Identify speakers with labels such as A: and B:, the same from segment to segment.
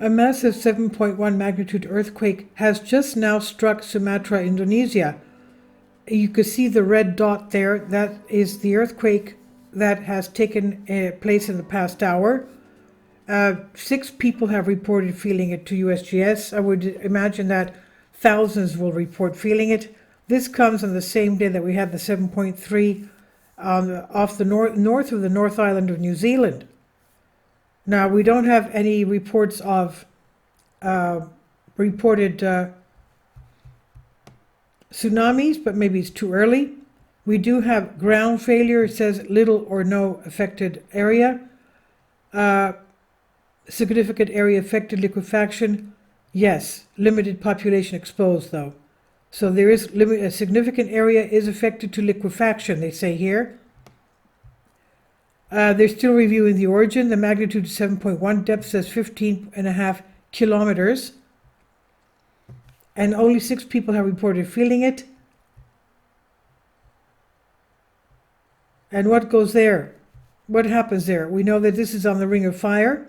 A: A massive 7.1 magnitude earthquake has just now struck Sumatra, Indonesia. You can see the red dot there. That is the earthquake that has taken place in the past hour. 6 people have reported feeling it to USGS. I would imagine that thousands will report feeling it. This comes on the same day that we had the 7.3 off the north of the North Island of New Zealand. Now, we don't have any reports of reported tsunamis, but maybe it's too early. We do have ground failure. It says little or no affected area. Significant area affected, liquefaction. Yes, limited population exposed though. So there is a significant area is affected to liquefaction, they say here. They're still reviewing the origin. The magnitude is 7.1, depth says 15.5 kilometers. And only 6 people have reported feeling it. And what goes there? What happens there? We know that this is on the Ring of Fire.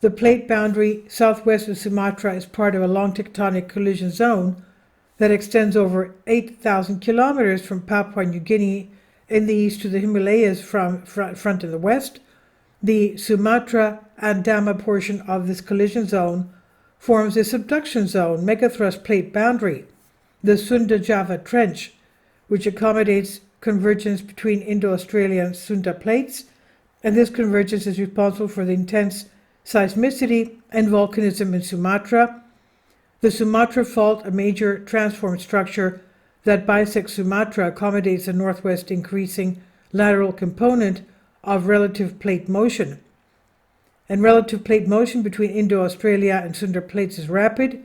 A: The plate boundary southwest of Sumatra is part of a long tectonic collision zone that extends over 8,000 kilometers from Papua New Guinea in the east to the Himalayas from front in the west. The Sumatra and Dama portion of this collision zone forms a subduction zone megathrust plate boundary, the Sunda-Java Trench, which accommodates convergence between Indo-Australian Sunda plates, and this convergence is responsible for the intense seismicity and volcanism in Sumatra. The Sumatra Fault, a major transform structure that bisects Sumatra, accommodates a northwest increasing lateral component of relative plate motion. And relative plate motion between Indo-Australia and Sunda plates is rapid,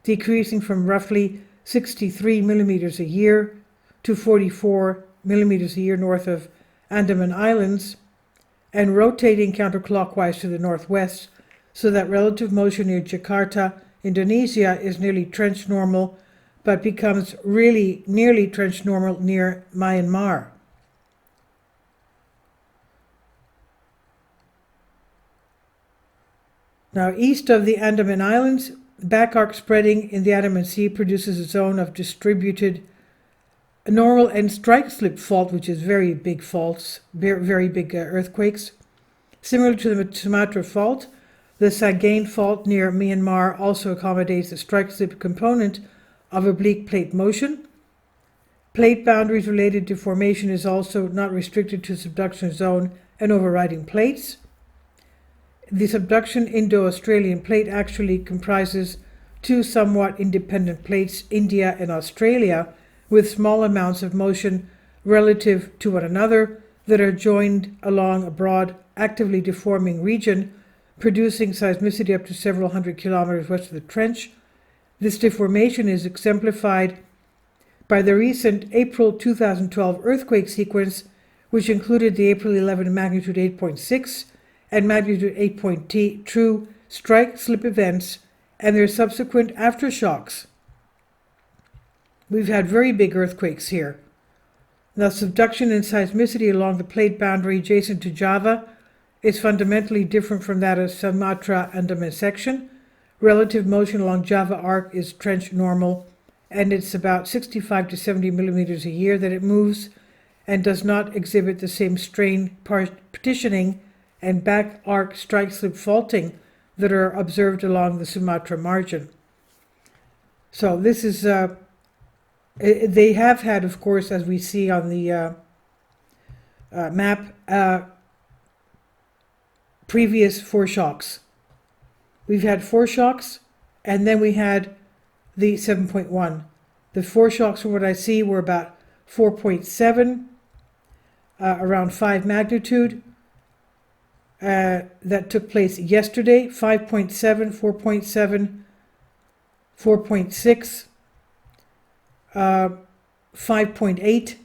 A: decreasing from roughly 63 millimeters a year to 44 millimeters a year north of Andaman Islands, and rotating counterclockwise to the northwest, so that relative motion near Jakarta, Indonesia, is nearly trench normal, but becomes really nearly trench normal near Myanmar. Now, east of the Andaman Islands, back arc spreading in the Andaman Sea produces a zone of distributed normal and strike slip fault, which is very big faults, very big earthquakes. Similar to the Sumatra Fault, the Sagaing Fault near Myanmar also accommodates a strike slip component of oblique plate motion. Plate boundaries related to formation is also not restricted to subduction zone and overriding plates. The subduction Indo-Australian plate actually comprises 2 somewhat independent plates, India and Australia, with small amounts of motion relative to one another that are joined along a broad, actively deforming region, producing seismicity up to several hundred kilometers west of the trench. This deformation is exemplified by the recent April 2012 earthquake sequence, which included the April 11 magnitude 8.6 and magnitude 8.2 true strike slip events and their subsequent aftershocks. We've had very big earthquakes here. Now, subduction and seismicity along the plate boundary adjacent to Java is fundamentally different from that of Sumatra Andaman section. Relative motion along Java arc is trench normal, and it's about 65 to 70 millimeters a year that it moves, and does not exhibit the same strain partitioning and back arc strike slip faulting that are observed along the Sumatra margin. So this is they have had, of course, as we see on the map, previous 4 shocks. We've had 4 shocks, and then we had the 7.1. The 4 shocks, from what I see, were about 4.7, around 5 magnitude. That took place yesterday, 5.7, 4.7, 4.6, 5.8,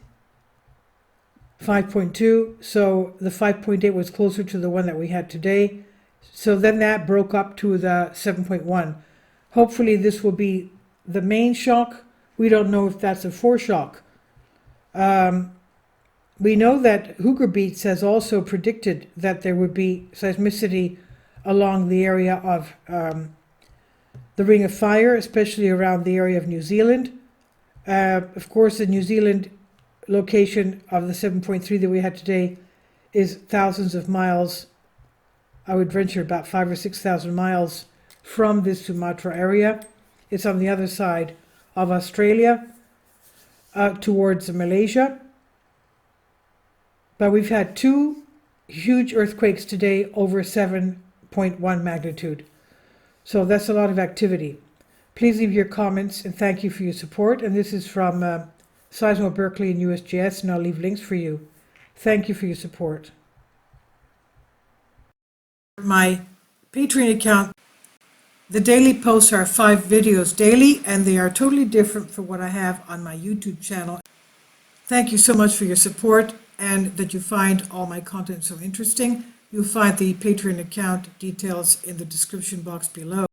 A: 5.2, so the 5.8 was closer to the one that we had today. So then that broke up to the 7.1. Hopefully this will be the main shock. We don't know if that's a foreshock. We know that Hooger Beats has also predicted that there would be seismicity along the area of the Ring of Fire, especially around the area of New Zealand. Of course, the New Zealand location of the 7.3 that we had today is thousands of miles. I would venture about 5,000 or 6,000 miles from this Sumatra area. It's on the other side of Australia, towards Malaysia. But we've had 2 huge earthquakes today over 7.1 magnitude. So that's a lot of activity. Please leave your comments and thank you for your support. And this is from Seismo Berkeley and USGS, and I'll leave links for you. Thank you for your support. My Patreon account, the daily posts are 5 videos daily, and they are totally different from what I have on my YouTube channel. Thank you so much for your support and that you find all my content so interesting. You'll find the Patreon account details in the description box below.